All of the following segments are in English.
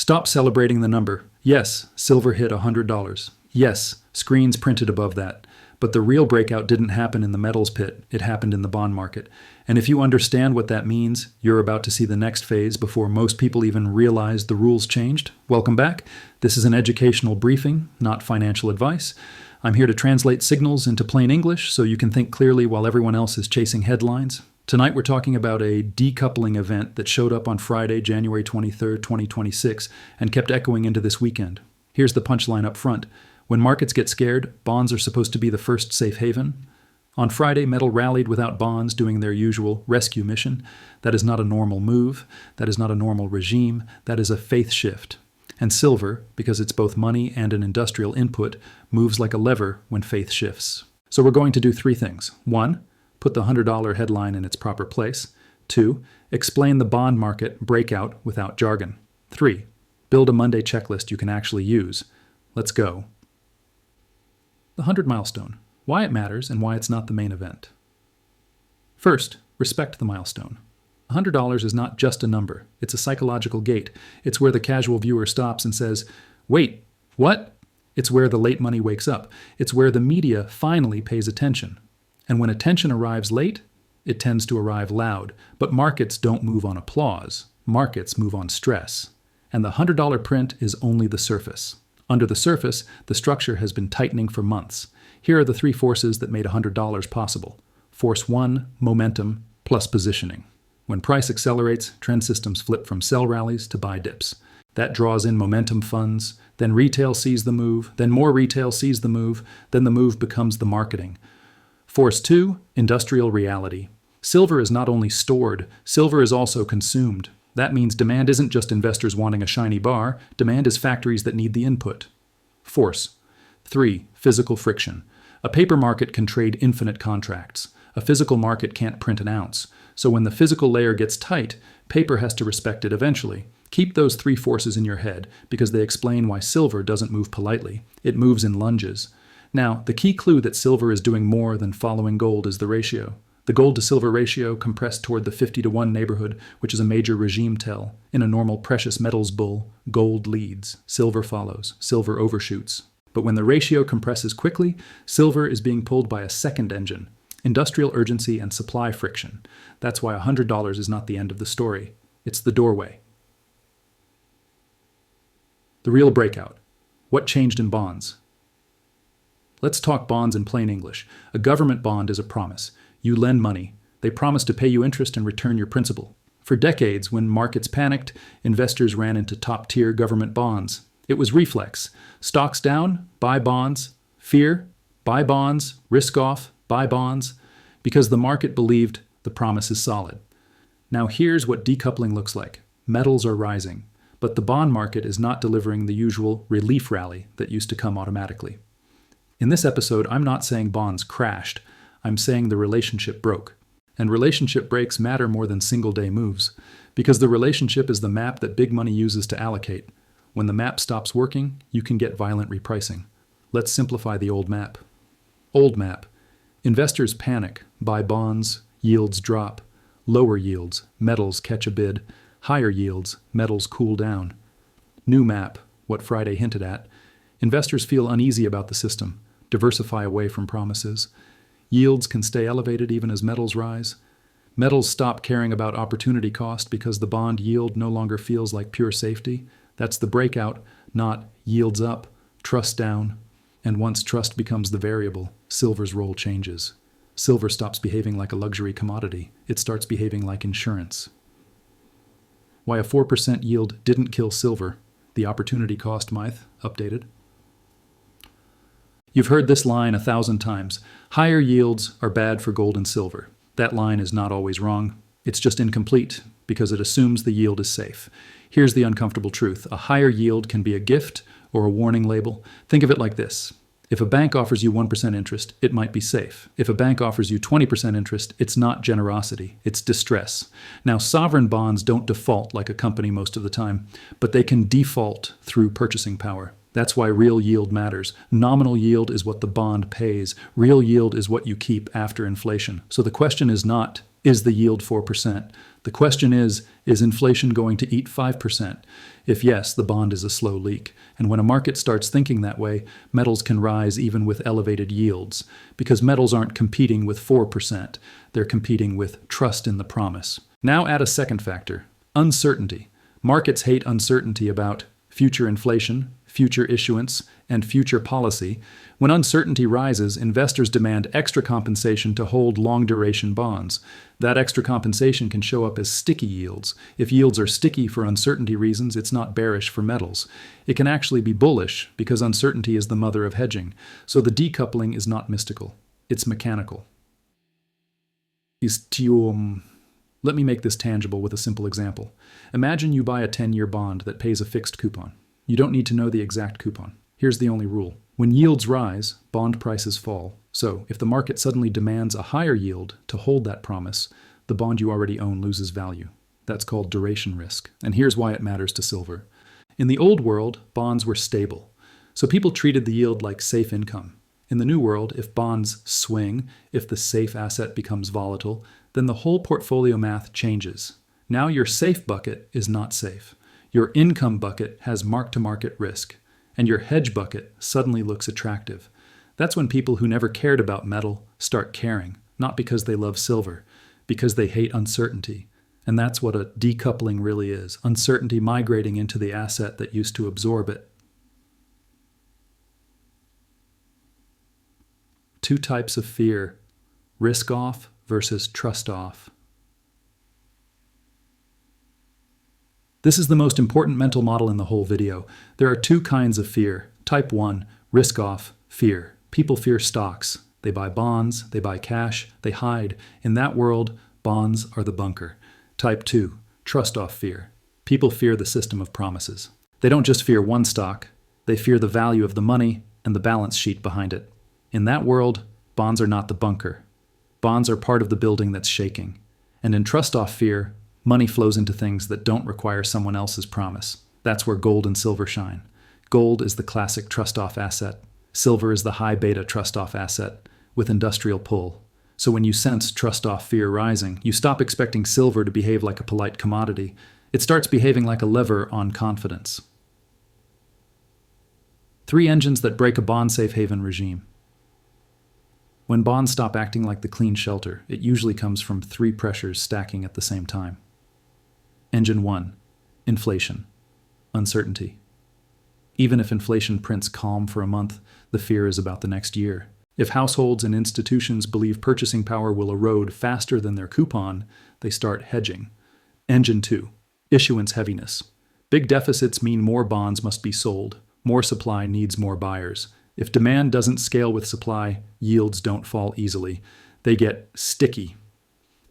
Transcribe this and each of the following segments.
Stop celebrating the number. Yes, silver hit $100. Yes, screens printed above that. But the real breakout didn't happen in the metals pit, it happened in the bond market. And if you understand what that means, you're about to see the next phase before most people even realize the rules changed. Welcome back. This is an educational briefing, not financial advice. I'm here to translate signals into plain English so you can think clearly while everyone else is chasing headlines. Tonight we're talking about a decoupling event that showed up on Friday, January 23rd, 2026, and kept echoing into this weekend. Here's the punchline up front. When markets get scared, bonds are supposed to be the first safe haven. On Friday, metal rallied without bonds doing their usual rescue mission. That is not a normal move. That is not a normal regime. That is a faith shift. And silver, because it's both money and an industrial input, moves like a lever when faith shifts. So we're going to do three things. 1, put the $100 headline in its proper place. 2, explain the bond market breakout without jargon. 3, build a Monday checklist you can actually use. Let's go. The 100 milestone. Why it matters and why it's not the main event. First, respect the milestone. $100 is not just a number. It's a psychological gate. It's where the casual viewer stops and says, "Wait, what?" It's where the late money wakes up. It's where the media finally pays attention. And when attention arrives late, it tends to arrive loud. But markets don't move on applause. Markets move on stress. And the $100 print is only the surface. Under the surface, the structure has been tightening for months. Here are the three forces that made $100 possible. Force 1, momentum, plus positioning. When price accelerates, trend systems flip from sell rallies to buy dips. That draws in momentum funds, then retail sees the move, then more retail sees the move, then the move becomes the marketing. Force 2, industrial reality. Silver is not only stored, silver is also consumed. That means demand isn't just investors wanting a shiny bar, demand is factories that need the input. Force 3, physical friction. A paper market can trade infinite contracts. A physical market can't print an ounce. So when the physical layer gets tight, paper has to respect it eventually. Keep those three forces in your head because they explain why silver doesn't move politely. It moves in lunges. Now, the key clue that silver is doing more than following gold is the ratio. The gold to silver ratio compressed toward the 50-to-1 neighborhood, which is a major regime tell. In a normal precious metals bull, gold leads, silver follows, silver overshoots. But when the ratio compresses quickly, silver is being pulled by a second engine, industrial urgency and supply friction. That's why $100 is not the end of the story. It's the doorway. The real breakout. What changed in bonds? Let's talk bonds in plain English. A government bond is a promise. You lend money. They promise to pay you interest and return your principal. For decades, when markets panicked, investors ran into top-tier government bonds. It was reflex. Stocks down, buy bonds. Fear, buy bonds. Risk off, buy bonds. Because the market believed the promise is solid. Now here's what decoupling looks like. Metals are rising, but the bond market is not delivering the usual relief rally that used to come automatically. In this episode, I'm not saying bonds crashed. I'm saying the relationship broke. And relationship breaks matter more than single-day moves, because the relationship is the map that big money uses to allocate. When the map stops working, you can get violent repricing. Let's simplify the old map. Old map. Investors panic, buy bonds, yields drop. Lower yields, metals catch a bid. Higher yields, metals cool down. New map, what Friday hinted at. Investors feel uneasy about the system, diversify away from promises. Yields can stay elevated even as metals rise. Metals stop caring about opportunity cost because the bond yield no longer feels like pure safety. That's the breakout, not yields up, trust down. And once trust becomes the variable, silver's role changes. Silver stops behaving like a luxury commodity. It starts behaving like insurance. Why a 4% yield didn't kill silver. The opportunity cost myth, updated. You've heard this line 1,000 times. Higher yields are bad for gold and silver. That line is not always wrong. It's just incomplete because it assumes the yield is safe. Here's the uncomfortable truth. A higher yield can be a gift or a warning label. Think of it like this. If a bank offers you 1% interest, it might be safe. If a bank offers you 20% interest, it's not generosity, it's distress. Now, sovereign bonds don't default like a company most of the time, but they can default through purchasing power. That's why real yield matters. Nominal yield is what the bond pays. Real yield is what you keep after inflation. So the question is not, is the yield 4%? The question is inflation going to eat 5%? If yes, the bond is a slow leak. And when a market starts thinking that way, metals can rise even with elevated yields, because metals aren't competing with 4%. They're competing with trust in the promise. Now add a second factor, uncertainty. Markets hate uncertainty about future inflation, future issuance, and future policy. When uncertainty rises, investors demand extra compensation to hold long-duration bonds. That extra compensation can show up as sticky yields. If yields are sticky for uncertainty reasons, it's not bearish for metals. It can actually be bullish because uncertainty is the mother of hedging. So the decoupling is not mystical. It's mechanical. Let me make this tangible with a simple example. Imagine you buy a 10-year bond that pays a fixed coupon. You don't need to know the exact coupon. Here's the only rule. When yields rise, bond prices fall. So if the market suddenly demands a higher yield to hold that promise, the bond you already own loses value. That's called duration risk. And here's why it matters to silver. In the old world, bonds were stable. So people treated the yield like safe income. In the new world, if bonds swing, if the safe asset becomes volatile, then the whole portfolio math changes. Now your safe bucket is not safe. Your income bucket has mark-to-market risk, and your hedge bucket suddenly looks attractive. That's when people who never cared about metal start caring, not because they love silver, because they hate uncertainty. And that's what a decoupling really is, uncertainty migrating into the asset that used to absorb it. Two types of fear, risk off versus trust off. This is the most important mental model in the whole video. There are two kinds of fear. Type 1, risk-off fear. People fear stocks. They buy bonds, they buy cash, they hide. In that world, bonds are the bunker. Type 2, trust-off fear. People fear the system of promises. They don't just fear one stock, they fear the value of the money and the balance sheet behind it. In that world, bonds are not the bunker. Bonds are part of the building that's shaking. And in trust-off fear, money flows into things that don't require someone else's promise. That's where gold and silver shine. Gold is the classic trust-off asset. Silver is the high beta trust-off asset with industrial pull. So when you sense trust-off fear rising, you stop expecting silver to behave like a polite commodity. It starts behaving like a lever on confidence. 3 engines that break a bond safe haven regime. When bonds stop acting like the clean shelter, it usually comes from 3 pressures stacking at the same time. Engine 1, inflation, uncertainty. Even if inflation prints calm for a month, the fear is about the next year. If households and institutions believe purchasing power will erode faster than their coupon, they start hedging. Engine 2, issuance heaviness. Big deficits mean more bonds must be sold. More supply needs more buyers. If demand doesn't scale with supply, yields don't fall easily. They get sticky.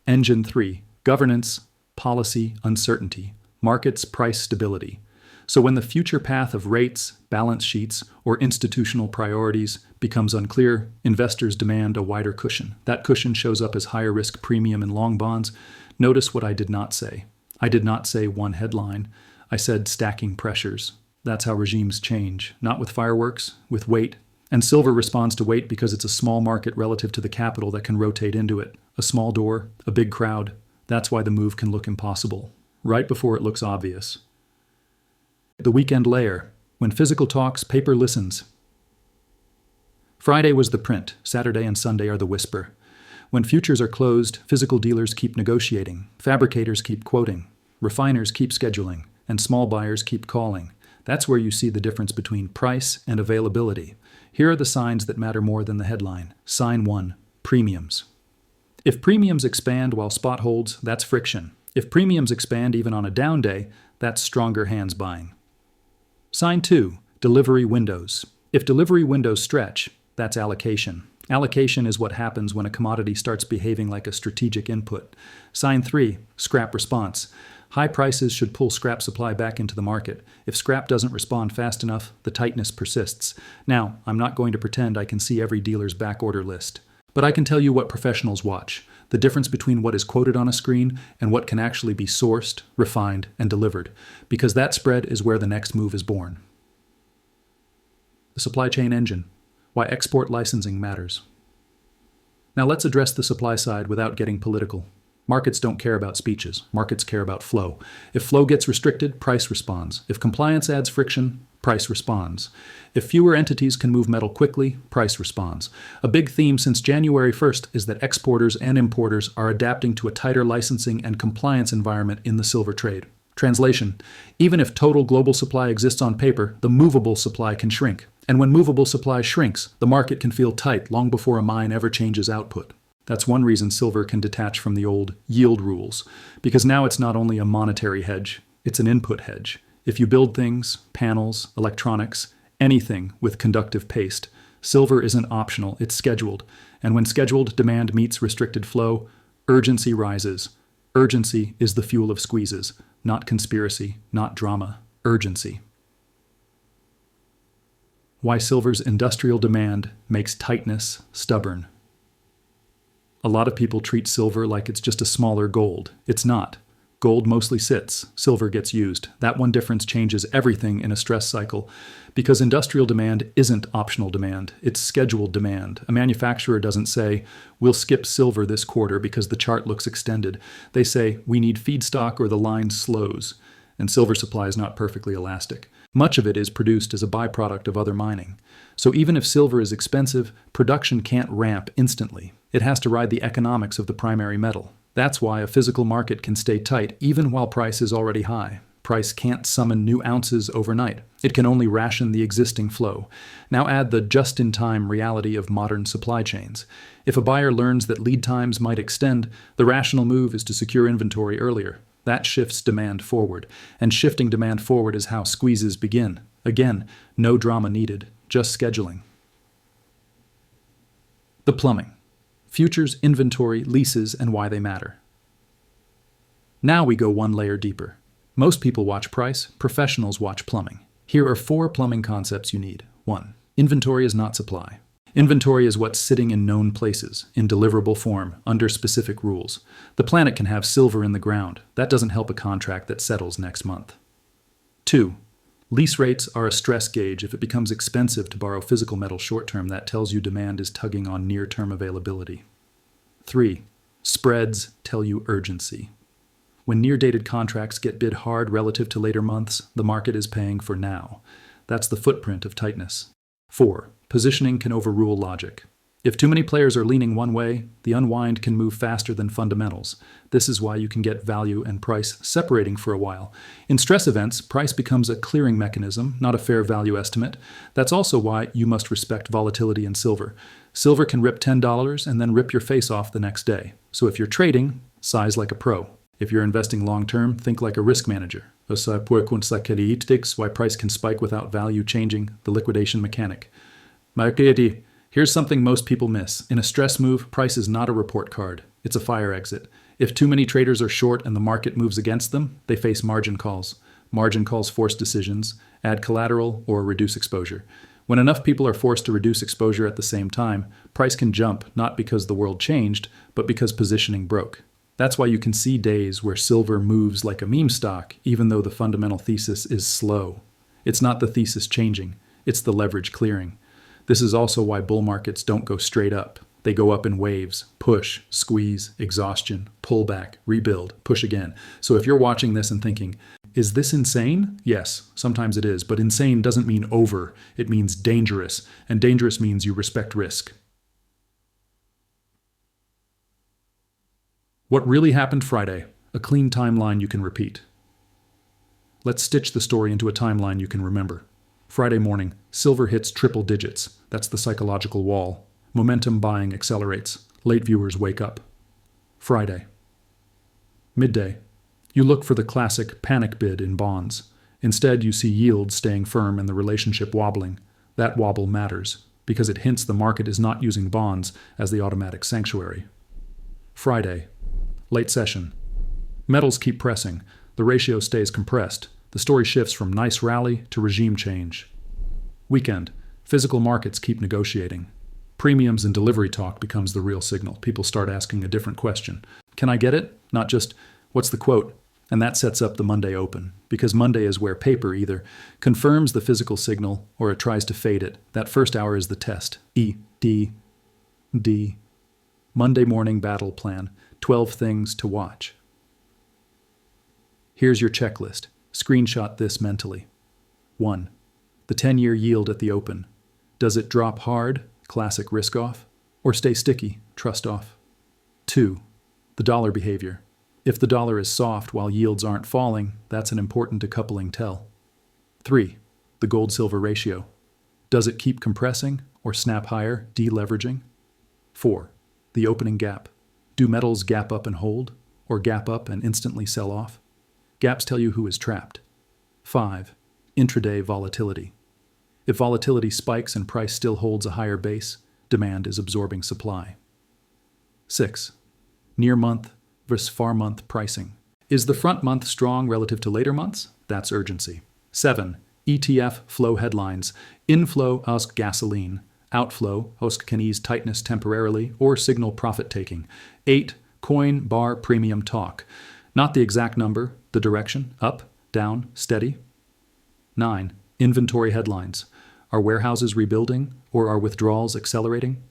Engine 3, governance, policy, uncertainty, markets, price stability. So when the future path of rates, balance sheets, or institutional priorities becomes unclear, investors demand a wider cushion. That cushion shows up as higher risk premium in long bonds. Notice what I did not say. I did not say one headline. I said stacking pressures. That's how regimes change, not with fireworks, with weight. And silver responds to weight because it's a small market relative to the capital that can rotate into it. A small door, a big crowd. That's why the move can look impossible, right before it looks obvious. The weekend layer. When physical talks, paper listens. Friday was the print. Saturday and Sunday are the whisper. When futures are closed, physical dealers keep negotiating. Fabricators keep quoting. Refiners keep scheduling. And small buyers keep calling. That's where you see the difference between price and availability. Here are the signs that matter more than the headline. Sign 1, premiums. If premiums expand while spot holds, that's friction. If premiums expand even on a down day, that's stronger hands buying. Sign 2, delivery windows. If delivery windows stretch, that's allocation. Allocation is what happens when a commodity starts behaving like a strategic input. Sign 3, scrap response. High prices should pull scrap supply back into the market. If scrap doesn't respond fast enough, the tightness persists. Now, I'm not going to pretend I can see every dealer's backorder list. But I can tell you what professionals watch, the difference between what is quoted on a screen and what can actually be sourced, refined, and delivered, because that spread is where the next move is born. The supply chain engine, why export licensing matters. Now let's address the supply side without getting political. Markets don't care about speeches. Markets care about flow. If flow gets restricted, price responds. If compliance adds friction, price responds. If fewer entities can move metal quickly, price responds. A big theme since January 1st is that exporters and importers are adapting to a tighter licensing and compliance environment in the silver trade. Translation: even if total global supply exists on paper, the movable supply can shrink. And when movable supply shrinks, the market can feel tight long before a mine ever changes output. That's one reason silver can detach from the old yield rules, because now it's not only a monetary hedge, it's an input hedge. If you build things, panels, electronics, anything with conductive paste, silver isn't optional, it's scheduled. And when scheduled demand meets restricted flow, urgency rises. Urgency is the fuel of squeezes, not conspiracy, not drama, urgency. Why silver's industrial demand makes tightness stubborn. A lot of people treat silver like it's just a smaller gold. It's not. Gold mostly sits, silver gets used. That one difference changes everything in a stress cycle, because industrial demand isn't optional demand, it's scheduled demand. A manufacturer doesn't say, we'll skip silver this quarter because the chart looks extended. They say, we need feedstock or the line slows. And silver supply is not perfectly elastic. Much of it is produced as a byproduct of other mining. So even if silver is expensive, production can't ramp instantly. It has to ride the economics of the primary metal. That's why a physical market can stay tight even while price is already high. Price can't summon new ounces overnight. It can only ration the existing flow. Now add the just-in-time reality of modern supply chains. If a buyer learns that lead times might extend, the rational move is to secure inventory earlier. That shifts demand forward. And shifting demand forward is how squeezes begin. Again, no drama needed, just scheduling. The plumbing. Futures, inventory, leases, and why they matter. Now we go one layer deeper. Most people watch price, professionals watch plumbing. Here are 4 plumbing concepts you need. 1. Inventory is not supply. Inventory is what's sitting in known places, in deliverable form, under specific rules. The planet can have silver in the ground. That doesn't help a contract that settles next month. 2. Lease rates are a stress gauge. If it becomes expensive to borrow physical metal short-term, that tells you demand is tugging on near-term availability. 3. Spreads tell you urgency. When near-dated contracts get bid hard relative to later months, the market is paying for now. That's the footprint of tightness. 4. Positioning can overrule logic. If too many players are leaning one way, the unwind can move faster than fundamentals. This is why you can get value and price separating for a while. In stress events, price becomes a clearing mechanism, not a fair value estimate. That's also why you must respect volatility in silver. Silver can rip $10 and then rip your face off the next day. So if you're trading, size like a pro. If you're investing long-term, think like a risk manager. Why price can spike without value changing, the liquidation mechanic. Here's something most people miss. In a stress move, price is not a report card. It's a fire exit. If too many traders are short and the market moves against them, they face margin calls. Margin calls force decisions, add collateral, or reduce exposure. When enough people are forced to reduce exposure at the same time, price can jump not because the world changed, but because positioning broke. That's why you can see days where silver moves like a meme stock, even though the fundamental thesis is slow. It's not the thesis changing, it's the leverage clearing. This is also why bull markets don't go straight up. They go up in waves, push, squeeze, exhaustion, pull back, rebuild, push again. So if you're watching this and thinking, is this insane? Yes, sometimes it is, but insane doesn't mean over. It means dangerous, and dangerous means you respect risk. What really happened Friday? A clean timeline you can repeat. Let's stitch the story into a timeline you can remember. Friday morning, silver hits triple digits. That's the psychological wall. Momentum buying accelerates. Late viewers wake up. Friday. Midday. You look for the classic panic bid in bonds. Instead, you see yields staying firm and the relationship wobbling. That wobble matters, because it hints the market is not using bonds as the automatic sanctuary. Friday. Late session. Metals keep pressing. The ratio stays compressed. The story shifts from nice rally to regime change. Weekend. Physical markets keep negotiating. Premiums and delivery talk becomes the real signal. People start asking a different question. Can I get it? Not just, what's the quote? And that sets up the Monday open, because Monday is where paper either confirms the physical signal or it tries to fade it. That first hour is the test. D. Monday morning battle plan. 12 things to watch. Here's your checklist. Screenshot this mentally. 1. The 10-year yield at the open. Does it drop hard, classic risk off, or stay sticky, trust off? 2. The dollar behavior. If the dollar is soft while yields aren't falling, that's an important decoupling tell. 3. The gold-silver ratio. Does it keep compressing or snap higher, deleveraging? 4. The opening gap. Do metals gap up and hold, or gap up and instantly sell off? Gaps tell you who is trapped. 5. Intraday volatility. If volatility spikes and price still holds a higher base, demand is absorbing supply. 6. Near month versus far month pricing. Is the front month strong relative to later months? That's urgency. 7. ETF flow headlines. Inflow ask gasoline. Outflow host can ease tightness temporarily or signal profit taking. 8. Coin bar premium talk. Not the exact number, the direction, up, down, steady. 9. Inventory headlines. Are warehouses rebuilding or are withdrawals accelerating?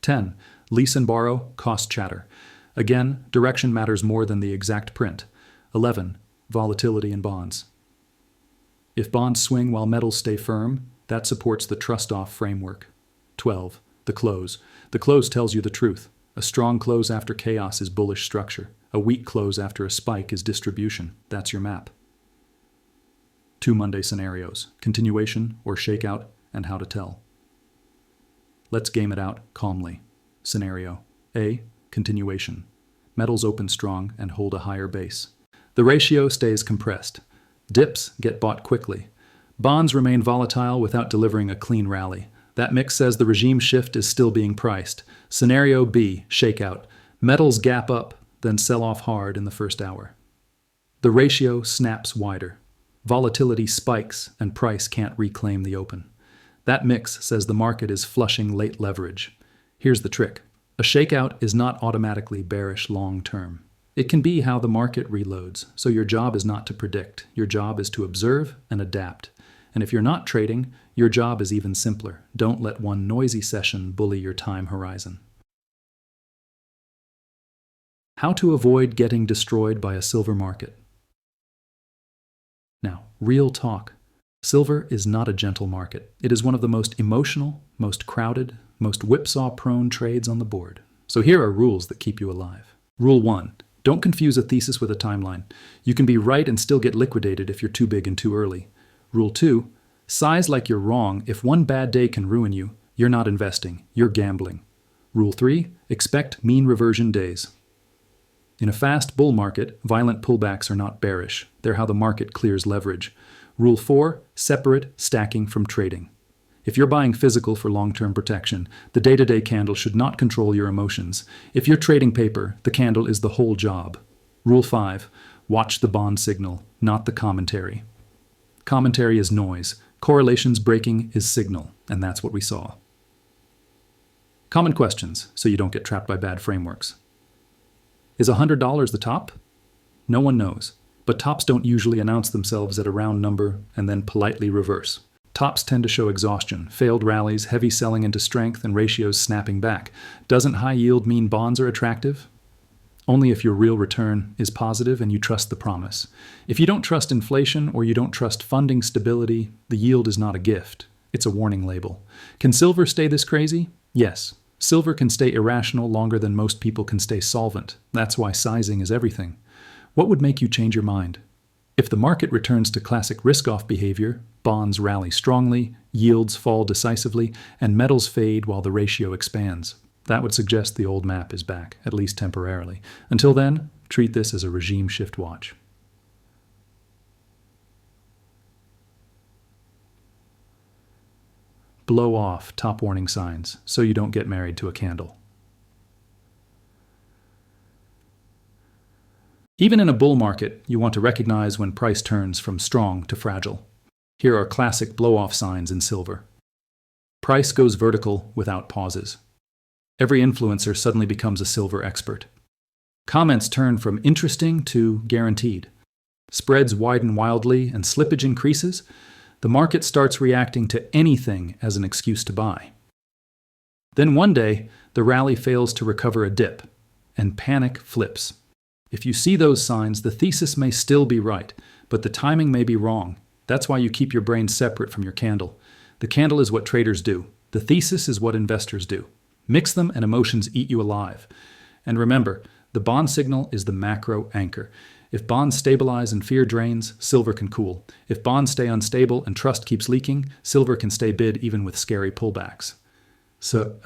10. Lease and borrow, cost chatter. Again, direction matters more than the exact print. 11. Volatility in bonds. If bonds swing while metals stay firm, that supports the trust-off framework. 12. The close. The close tells you the truth. A strong close after chaos is bullish structure. A weak close after a spike is distribution. That's your map. 2 Monday scenarios, continuation or shakeout, and how to tell. Let's game it out calmly. Scenario A. Continuation. Metals open strong and hold a higher base. The ratio stays compressed. Dips get bought quickly. Bonds remain volatile without delivering a clean rally. That mix says the regime shift is still being priced. Scenario B. Shakeout. Metals gap up, then sell off hard in the first hour. The ratio snaps wider. Volatility spikes and price can't reclaim the open. That mix says the market is flushing late leverage. Here's the trick. A shakeout is not automatically bearish long term. It can be how the market reloads, so your job is not to predict. Your job is to observe and adapt. And if you're not trading, your job is even simpler. Don't let one noisy session bully your time horizon. How to avoid getting destroyed by a silver market. Now, real talk. Silver is not a gentle market. It is one of the most emotional, most crowded, most whipsaw-prone trades on the board. So here are rules that keep you alive. Rule 1. Don't confuse a thesis with a timeline. You can be right and still get liquidated if you're too big and too early. Rule 2. Size like you're wrong. If one bad day can ruin you, you're not investing. You're gambling. Rule 3. Expect mean reversion days. In a fast bull market, violent pullbacks are not bearish. They're how the market clears leverage. Rule 4. Separate stacking from trading. If you're buying physical for long-term protection, the day-to-day candle should not control your emotions. If you're trading paper, the candle is the whole job. Rule 5. Watch the bond signal, not the commentary. Commentary is noise. Correlations breaking is signal, and that's what we saw. Common questions, so you don't get trapped by bad frameworks. Is $100 the top? No one knows, but tops don't usually announce themselves at a round number and then politely reverse. Tops tend to show exhaustion, failed rallies, heavy selling into strength, and ratios snapping back. Doesn't high yield mean bonds are attractive? Only if your real return is positive and you trust the promise. If you don't trust inflation or you don't trust funding stability, the yield is not a gift. It's a warning label. Can silver stay this crazy? Yes. Silver can stay irrational longer than most people can stay solvent. That's why sizing is everything. What would make you change your mind? If the market returns to classic risk-off behavior, bonds rally strongly, yields fall decisively, and metals fade while the ratio expands. That would suggest the old map is back, at least temporarily. Until then, treat this as a regime shift watch. Blow off top warning signs so you don't get married to a candle. Even in a bull market, you want to recognize when price turns from strong to fragile. Here are classic blow-off signs in silver. Price goes vertical without pauses. Every influencer suddenly becomes a silver expert. Comments turn from interesting to guaranteed. Spreads widen wildly and slippage increases. The market starts reacting to anything as an excuse to buy. Then one day, the rally fails to recover a dip, and panic flips. If you see those signs, the thesis may still be right, but the timing may be wrong. That's why you keep your brain separate from your candle. The candle is what traders do. The thesis is what investors do. Mix them and emotions eat you alive. And remember, the bond signal is the macro anchor. If bonds stabilize and fear drains, silver can cool. If bonds stay unstable and trust keeps leaking, silver can stay bid even with scary pullbacks. So,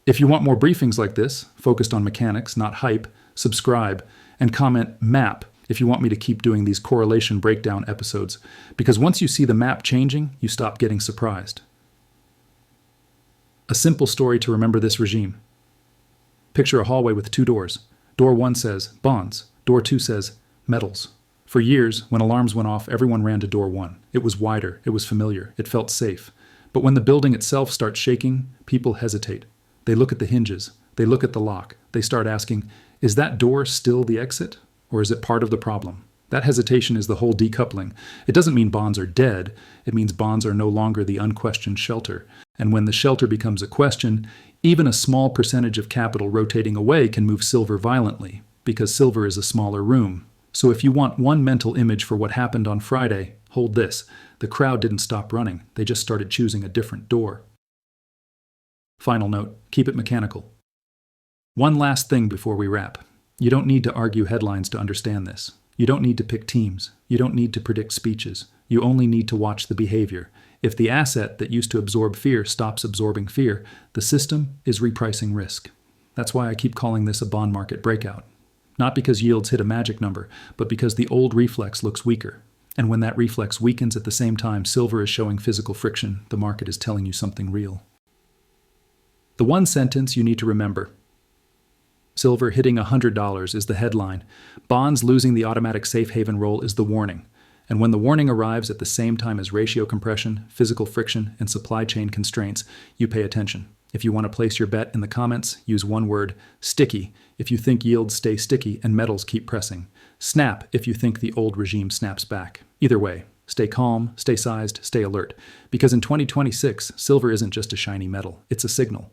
if you want more briefings like this, focused on mechanics, not hype, subscribe, and comment MAP if you want me to keep doing these correlation breakdown episodes, because once you see the map changing, you stop getting surprised. A simple story to remember this regime. Picture a hallway with two doors. Door 1 says bonds. Door 2 says metals. For years, when alarms went off, everyone ran to door 1. It was wider, it was familiar, it felt safe. But when the building itself starts shaking, people hesitate. They look at the hinges, they look at the lock, they start asking, is that door still the exit, or is it part of the problem? That hesitation is the whole decoupling. It doesn't mean bonds are dead, it means bonds are no longer the unquestioned shelter. And when the shelter becomes a question, even a small percentage of capital rotating away can move silver violently, because silver is a smaller room. So if you want one mental image for what happened on Friday, hold this. The crowd didn't stop running, they just started choosing a different door. Final note, keep it mechanical. One last thing before we wrap. You don't need to argue headlines to understand this. You don't need to pick teams. You don't need to predict speeches. You only need to watch the behavior. If the asset that used to absorb fear stops absorbing fear, the system is repricing risk. That's why I keep calling this a bond market breakout. Not because yields hit a magic number, but because the old reflex looks weaker. And when that reflex weakens at the same time silver is showing physical friction, the market is telling you something real. The one sentence you need to remember. Silver hitting $100 is the headline. Bonds losing the automatic safe haven role is the warning. And when the warning arrives at the same time as ratio compression, physical friction, and supply chain constraints, you pay attention. If you want to place your bet in the comments, use one word, sticky, if you think yields stay sticky and metals keep pressing. Snap if you think the old regime snaps back. Either way, stay calm, stay sized, stay alert. Because in 2026, silver isn't just a shiny metal, it's a signal.